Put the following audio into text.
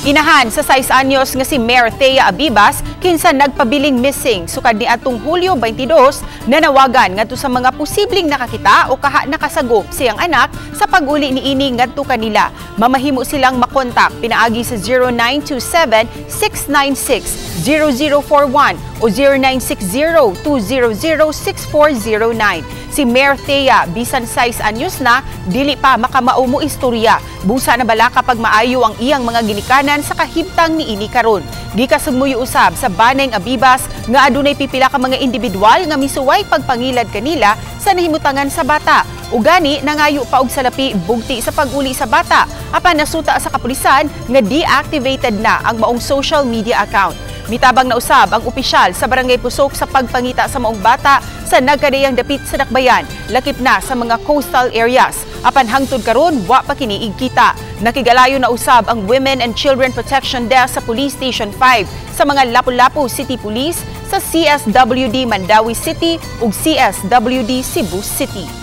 Inahan sa 6 anyos nga si Mayor Thea Abibas kinsa nagpabiling missing sukad ni atong Hulyo 22 nanawagan ngadto sa mga posibleng nakakita o kaha nakasagop siyang anak sa pag-uli niini ngadto kanila. Mamahimo silang makontak pinaagi sa 0927-696-0041 o 0960-200-6409. Si Mayor Thea, bisan 6 anyos na, dili pa makamaumo istorya. Busa na bala kapag maayo ang iyang mga ginikanan sa kahimtang niini karon. Gikasugmuyo usab sa Baneng Abibas nga adunay pipila ka mga individual nga misuway pagpangilad kanila sa nahimutangan sa bata. Ugani nangayo pa og salapi bugti sa pag-uli sa bata. Apan nasuta sa kapulisan nga deactivated na ang maong social media account. Mitabang na usab ang opisyal sa Barangay Pusok sa pagpangita sa maong bata sa nagkadayang dapit sa Dakbayan, lakip na sa mga coastal areas. Apan hangtod karon wa pa kini igkita. Nakigalayo na usab ang Women and Children Protection Desk sa Police Station 5 sa mga Lapu-Lapu City Police sa CSWD Mandawi City ug CSWD Cebu City.